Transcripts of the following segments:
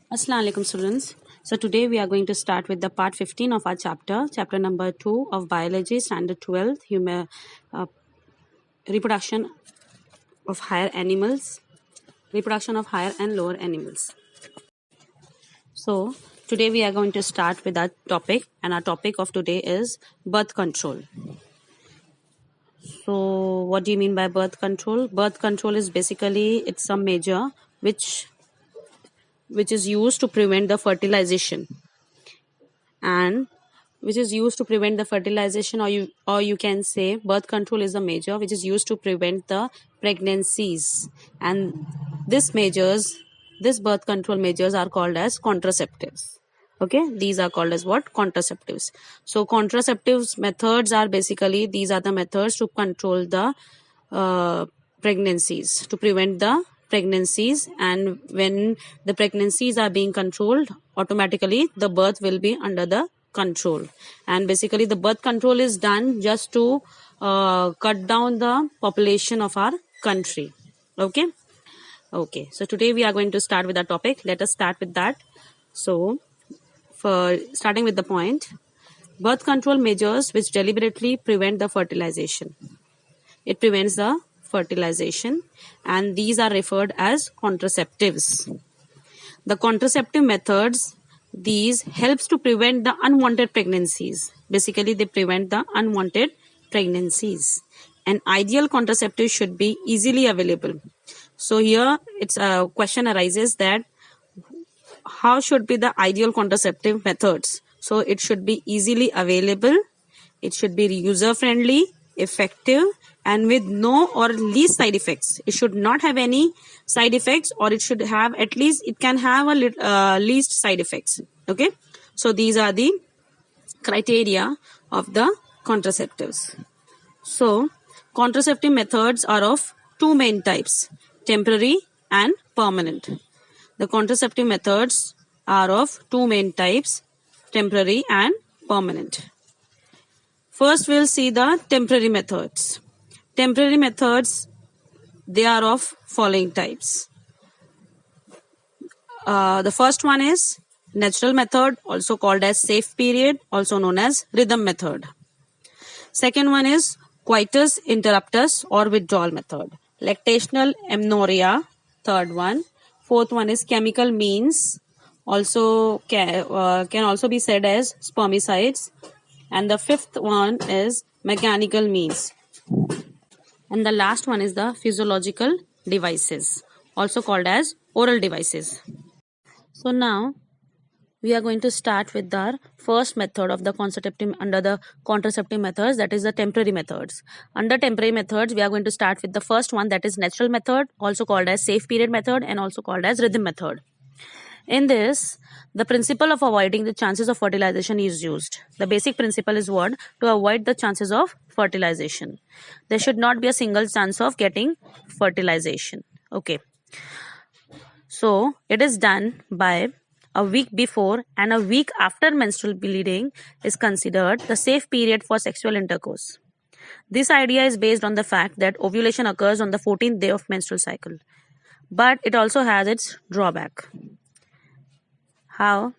Assalamu alaikum students. So today we are going to start with the part 15 of our chapter number 2 of biology, standard 12, reproduction of higher animals, reproduction of higher and lower animals. So today we are going to start with our topic, and our topic of today is birth control. So what do you mean by birth control? Birth control is basically it's some measure which is used to prevent the fertilization and which is used to prevent the fertilization, or you can say birth control is a measure which is used to prevent the pregnancies, and this birth control measures are called as contraceptives. Okay, these are called as what? Contraceptives. So contraceptives methods are basically, these are the methods to control the pregnancies, to prevent the pregnancies, and when the pregnancies are being controlled, automatically the birth will be under the control. And basically the birth control is done just to cut down the population of our country. Okay, so today we are going to start with our topic. Let us start with that. So for starting with the point, birth control measures which deliberately prevent the fertilization. It prevents the fertilization, and these are referred as contraceptives. The contraceptive methods, these helps to prevent the unwanted pregnancies. Basically, they prevent the unwanted pregnancies. An ideal contraceptive should be easily available. So here it's a question arises that how should be the ideal contraceptive methods? So it should be easily available, it should be user friendly, effective, and with no or least side effects. It should not have any side effects, or it should have at least, it can have a least side effects. Okay, so these are the criteria of the contraceptives. So contraceptive methods are of two main types: temporary and permanent. The contraceptive methods are of two main types: temporary and permanent. First, we'll see the temporary methods. Temporary methods, they are of following types. The first one is natural method, also called as safe period, also known as rhythm method. Second one is coitus interruptus or withdrawal method. Lactational amenorrhea, third one. Fourth one is chemical means, also can also be said as spermicides. And the fifth one is mechanical means. And the last one is the physiological devices, also called as oral devices. So now we are going to start with our first method of the under the contraceptive methods, that is the temporary methods. Under temporary methods, we are going to start with the first one, that is natural method, also called as safe period method and also called as rhythm method. In this, the principle of avoiding the chances of fertilization is used. The basic principle is what? To avoid the chances of fertilization. There should not be a single chance of getting fertilization. Okay. So, it is done by a week before and a week after menstrual bleeding is considered the safe period for sexual intercourse. This idea is based on the fact that ovulation occurs on the 14th day of menstrual cycle. But it also has its drawback. How?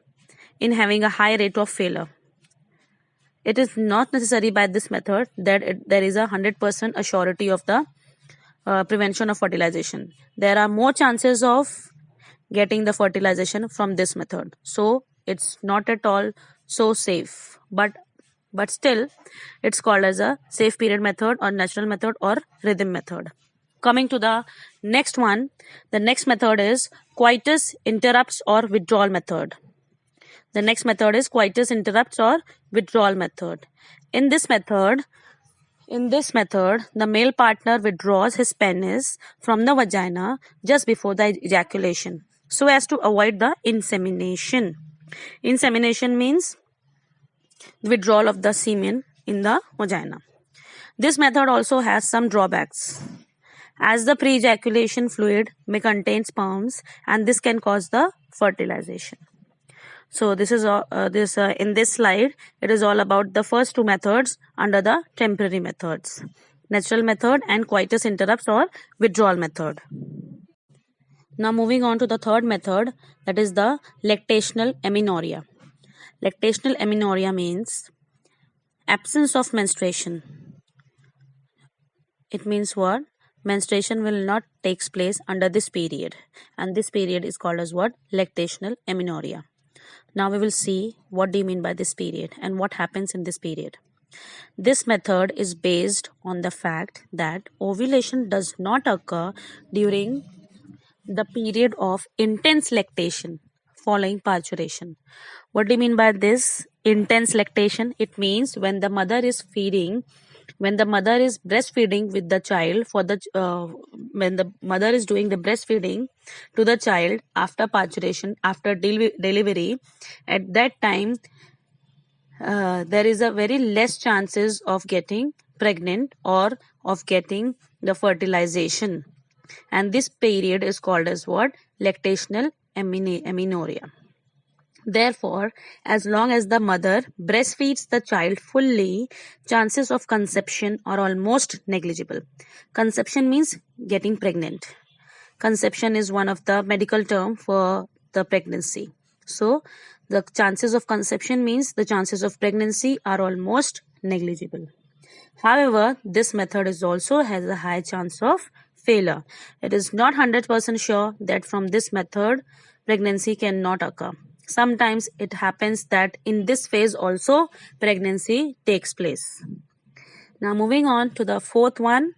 In having a high rate of failure. It is not necessary by this method that there is a 100% assurity of the prevention of fertilization. There are more chances of getting the fertilization from this method. So it's not at all so safe. But still, it's called as a safe period method or natural method or rhythm method. Coming to the next one, the next method is coitus interrupts or withdrawal method. The next method is coitus interrupts or withdrawal method. In this method, the male partner withdraws his penis from the vagina just before the ejaculation, so as to avoid the insemination. Insemination means withdrawal of the semen in the vagina. This method also has some drawbacks, as the pre-ejaculation fluid may contain sperms, and this can cause the fertilization. So this is in this slide, it is all about the first two methods under the temporary methods: natural method and coitus interrupts or withdrawal method. Now moving on to the third method, that is the lactational amenorrhea. Lactational amenorrhea means absence of menstruation. It means what? Menstruation will not takes place under this period, and this period is called as what? Lactational amenorrhea. Now we will see what do you mean by this period and what happens in this period. This method is based on the fact that ovulation does not occur during the period of intense lactation following parturition. What do you mean by this intense lactation? It means when the mother is breastfeeding with the child when the mother is doing the breastfeeding to the child after parturition, after delivery, at that time there is a very less chances of getting pregnant or of getting the fertilization, and this period is called as what? Lactational amenorrhea. Therefore, as long as the mother breastfeeds the child fully, chances of conception are almost negligible. Conception means getting pregnant. Conception is one of the medical term for the pregnancy. So, the chances of conception means the chances of pregnancy are almost negligible. However, this method is also has a high chance of failure. It is not 100% sure that from this method pregnancy cannot occur. Sometimes it happens that in this phase also pregnancy takes place. Now moving on to the fourth one,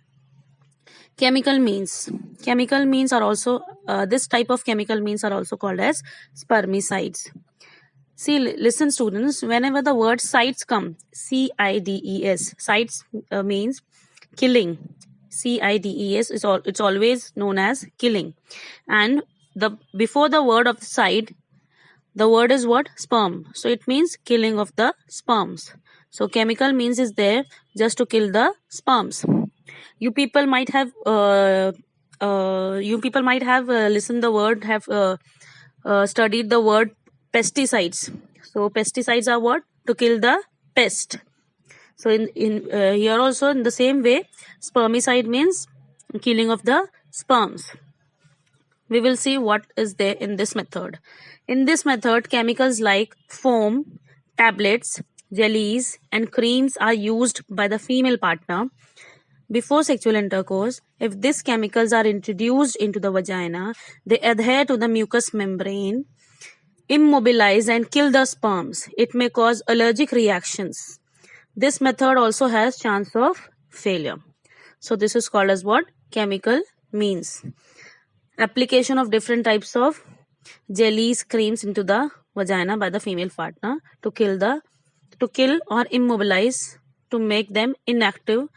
chemical means. Chemical means are also this type of chemical means are also called as spermicides. See, listen students, whenever the word sites come, CIDES, sites means killing. CIDES it's always known as killing, and before the word of site, the word is what? Sperm. So it means killing of the sperms. So chemical means is there just to kill the sperms. You people might have listened the word, have studied the word pesticides. So pesticides are what? To kill the pest. So in here also in the same way, spermicide means killing of the sperms. We will see what is there in this method. In this method, chemicals like foam, tablets, jellies, and creams are used by the female partner before sexual intercourse. If these chemicals are introduced into the vagina, they adhere to the mucous membrane, immobilize and kill the sperms. It may cause allergic reactions. This method also has chance of failure. So this is called as what? Chemical means. Application of different types of jellies, creams into the vagina by the female partner to kill or immobilize, to make them inactive,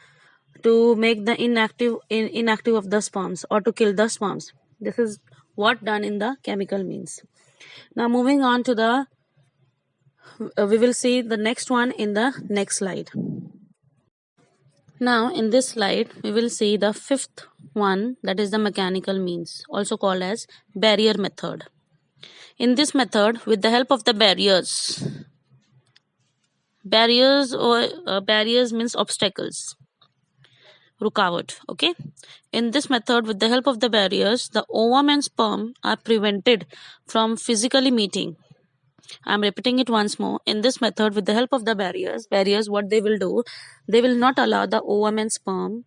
to make the inactive of the sperms, or to kill the sperms. This is what done in the chemical means. Now moving on to the we will see the next one in the next slide. Now in this slide we will see the fifth one, that is the mechanical means, also called as barrier method. In this method, with the help of the barriers means obstacles, rukavat. Okay, in this method, with the help of the barriers, the ovum and sperm are prevented from physically meeting. I'm repeating it once more. In this method, with the help of the barriers, what they will do, they will not allow the ovum and sperm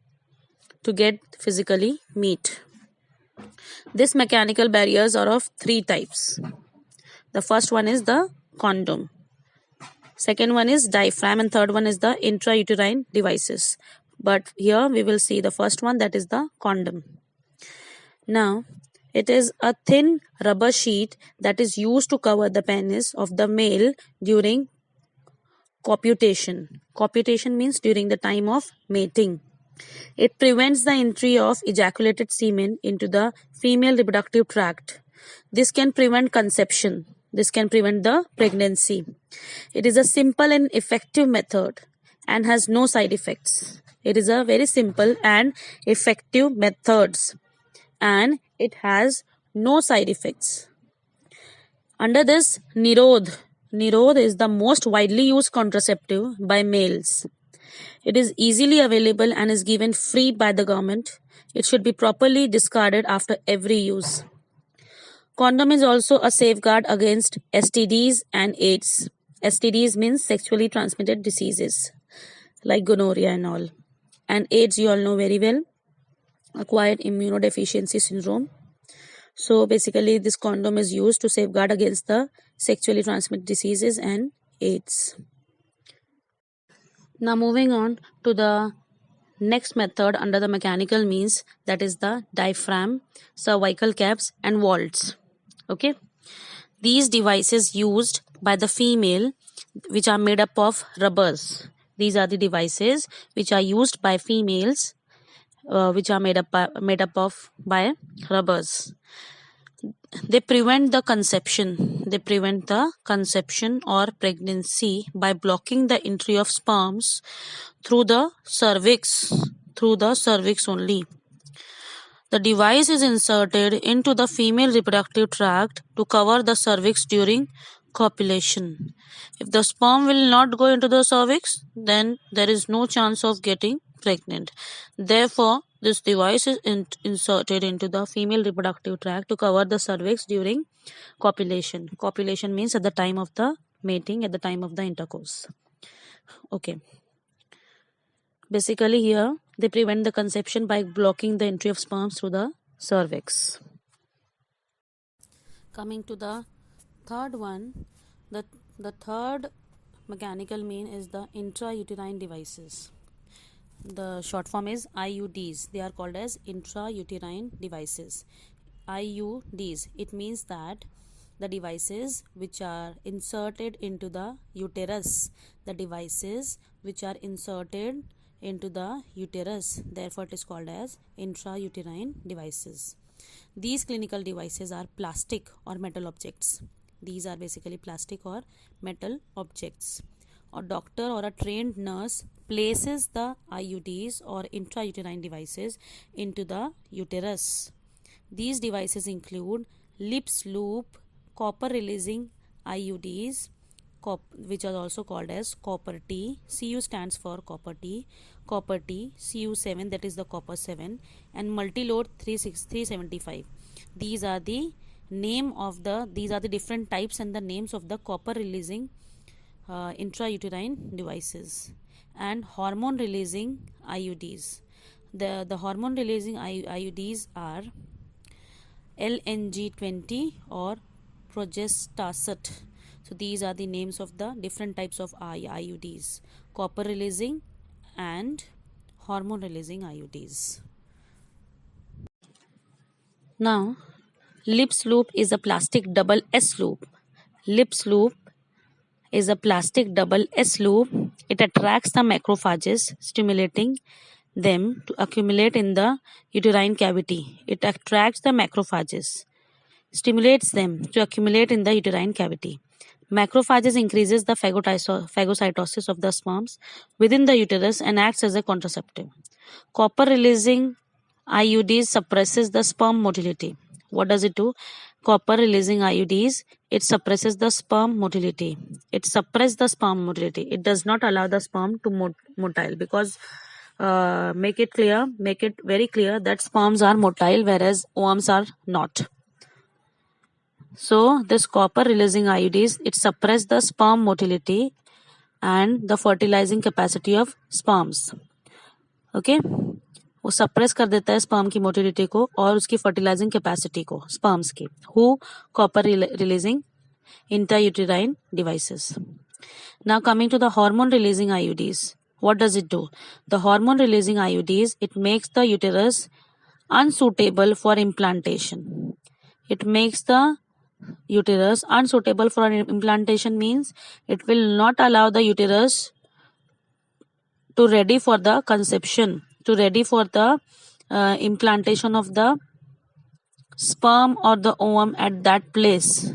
to get physically meet. These mechanical barriers are of three types. The first one is the condom. Second one is diaphragm, and third one is the intrauterine devices. But here we will see the first one, that is the condom. Now, it is a thin rubber sheet that is used to cover the penis of the male during coputation. Coputation means during the time of mating. It prevents the entry of ejaculated semen into the female reproductive tract. This can prevent conception. This can prevent the pregnancy. It is a simple and effective method and has no side effects. It is a very simple and effective methods and it has no side effects. Under this, Nirodh is the most widely used contraceptive by males. It is easily available and is given free by the government. It should be properly discarded after every use. Condom is also a safeguard against STDs and AIDS. STDs means sexually transmitted diseases like gonorrhea and all. And AIDS, you all know very well, acquired immunodeficiency syndrome. So basically, this condom is used to safeguard against the sexually transmitted diseases and AIDS. Now moving on to the next method under the mechanical means, that is the diaphragm, cervical caps and vaults. Okay. These devices used by the female, which are made up of rubbers. These are the devices which are used by females, which are made up of by rubbers. They prevent the conception. They prevent the conception or pregnancy by blocking the entry of sperms through the cervix. Through the cervix only. The device is inserted into the female reproductive tract to cover the cervix during copulation. If the sperm will not go into the cervix, then there is no chance of getting pregnant. Therefore, this device is inserted into the female reproductive tract to cover the cervix during copulation. Copulation means at the time of the mating, at the time of the intercourse. Okay. Basically here, they prevent the conception by blocking the entry of sperms through the cervix. Coming to the third one, the third mechanical mean is the intrauterine devices. The short form is IUDs. They are called as intrauterine devices. IUDs, it means that the devices which are inserted into the uterus, the devices which are inserted into the uterus, therefore it is called as intrauterine devices. These clinical devices are plastic or metal objects. These are basically plastic or metal objects. A doctor or a trained nurse places the IUDs or intrauterine devices into the uterus. These devices include lips loop, copper releasing IUDs, which are also called as copper T. Cu stands for copper T, Cu7, that is the copper 7, and multi-load 375. These are the different types and the names of the copper releasing intrauterine devices. And hormone releasing IUDs. The hormone releasing IUDs are LNG20 or progestastat. So these are the names of the different types of IUDs: copper releasing and hormone releasing IUDs. Now, lips loop is a plastic double S loop. Lips loop is a plastic double S loop. It attracts the macrophages, stimulating them to accumulate in the uterine cavity. It attracts the macrophages, stimulates them to accumulate in the uterine cavity. Macrophages increases the phagocytosis of the sperms within the uterus and acts as a contraceptive. Copper releasing IUDs suppresses the sperm motility. What does it do? Copper releasing IUDs, it suppresses the sperm motility. It suppresses the sperm motility. It does not allow the sperm to motile, because make it very clear that sperms are motile whereas ovumes are not. So this copper releasing IUDs, it suppresses the sperm motility and the fertilizing capacity of sperms. Okay, वो suppress कर देता है sperm की motility को और उसकी fertilising capacity को sperms की. Who? Copper releasing intrauterine devices. Now coming to the hormone releasing IUDs. What does it do? The hormone releasing IUDs, it makes the uterus unsuitable for implantation. It makes the uterus unsuitable for implantation means it will not allow the uterus to ready for the conception, to ready for the implantation of the sperm or the ovum at that place.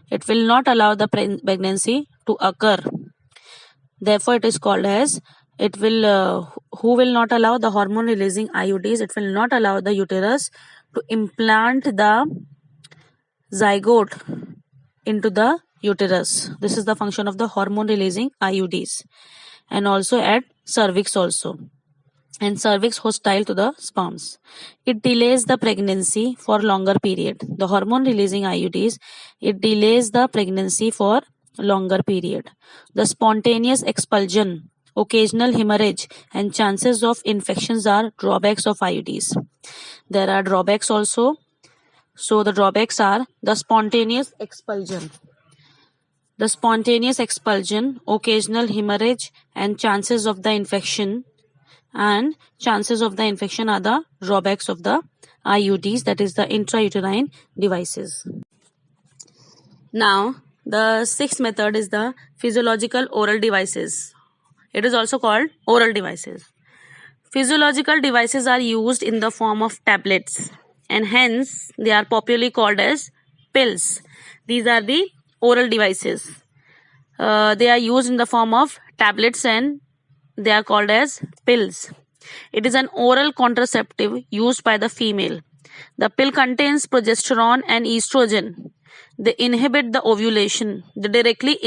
It will not allow the pregnancy to occur. Therefore, it is called as, it will, who will not allow? The hormone releasing IUDs. It will not allow the uterus to implant the zygote into the uterus. This is the function of the hormone releasing IUDs. And also at cervix also. and cervix hostile to the sperms. It delays the pregnancy for longer period. The hormone releasing IUDs, it delays the pregnancy for longer period. The spontaneous expulsion, occasional hemorrhage, and chances of infections are drawbacks of IUDs. There are drawbacks also. So the drawbacks are the spontaneous expulsion. The spontaneous expulsion, occasional hemorrhage, and chances of the infection are the drawbacks of the IUDs, that is the intrauterine devices. Now, the sixth method is the physiological oral devices. It is also called oral devices. Physiological devices are used in the form of tablets and hence they are popularly called as pills. These are the oral devices. They are used in the form of tablets and they are called as pills. It is an oral contraceptive used by the female. The pill contains progesterone and estrogen. They inhibit the ovulation. They directly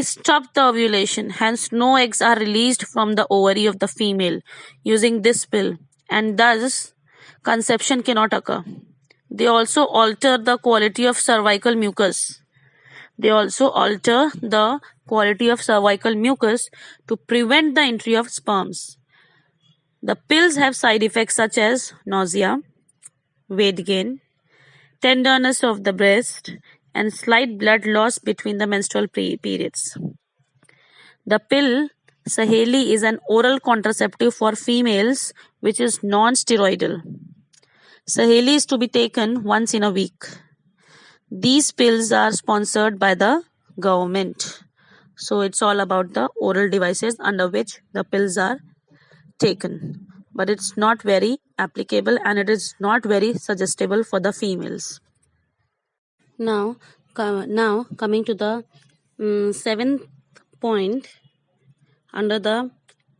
stop the ovulation. Hence, no eggs are released from the ovary of the female using this pill, and thus conception cannot occur. They also alter the quality of cervical mucus. To prevent the entry of sperms. The pills have side effects such as nausea, weight gain, tenderness of the breast, and slight blood loss between the menstrual periods. The pill Saheli is an oral contraceptive for females which is non-steroidal. Saheli is to be taken once in a week. These pills are sponsored by the government. So it's all about the oral devices under which the pills are taken. But it's not very applicable and it is not very suggestible for the females. Now coming to the seventh point under the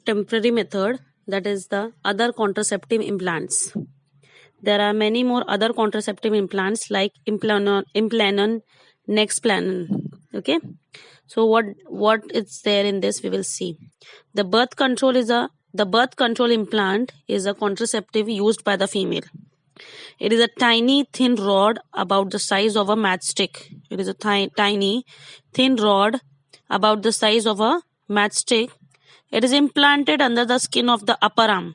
temporary method, that is the other contraceptive implants. There are many more other contraceptive implants like Implanon, Nexplanon. Okay, so what is there in this we will see. The birth control implant is a contraceptive used by the female. It is a tiny thin rod about the size of a matchstick. It is a tiny thin rod about the size of a matchstick. It is implanted under the skin of the upper arm.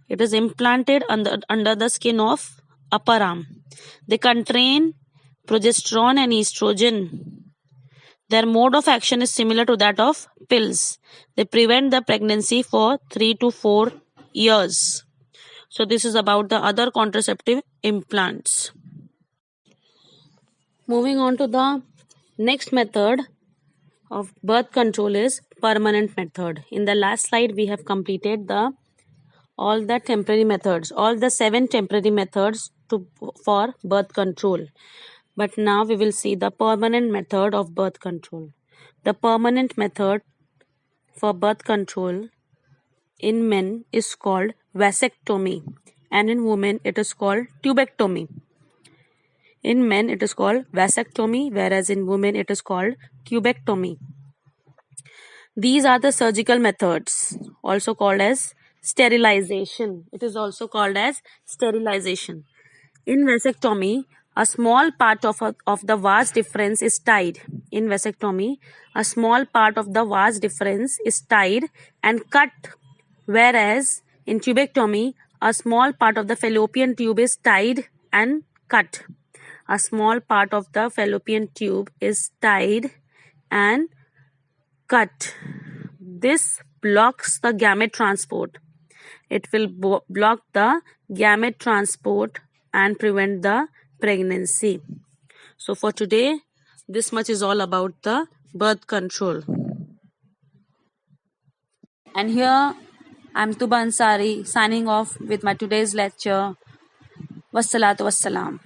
It is implanted under the skin of upper arm. They contain progesterone and estrogen. Their mode of action is similar to that of pills. They prevent the pregnancy for 3 to 4 years. So this is about the other contraceptive implants. Moving on to the next method of birth control is permanent method. In the last slide we have completed all the 7 temporary methods for birth control. But now we will see the permanent method of birth control. The permanent method for birth control in men is called vasectomy and in women it is called tubectomy. In men it is called vasectomy, whereas in women it is called tubectomy. These are the surgical methods, also called as sterilization. It is also called as sterilization. In vasectomy, a small part of the vas deferens is tied. In vasectomy, a small part of the vas deferens is tied and cut, whereas in tubectomy, a small part of the fallopian tube is tied and cut. A small part of the fallopian tube is tied and cut. This blocks the gamete transport. It will block the gamete transport and prevent the pregnancy. So for today, this much is all about the birth control. And here I'm Tuba Ansari signing off with my today's lecture. Wassalatu wassalam.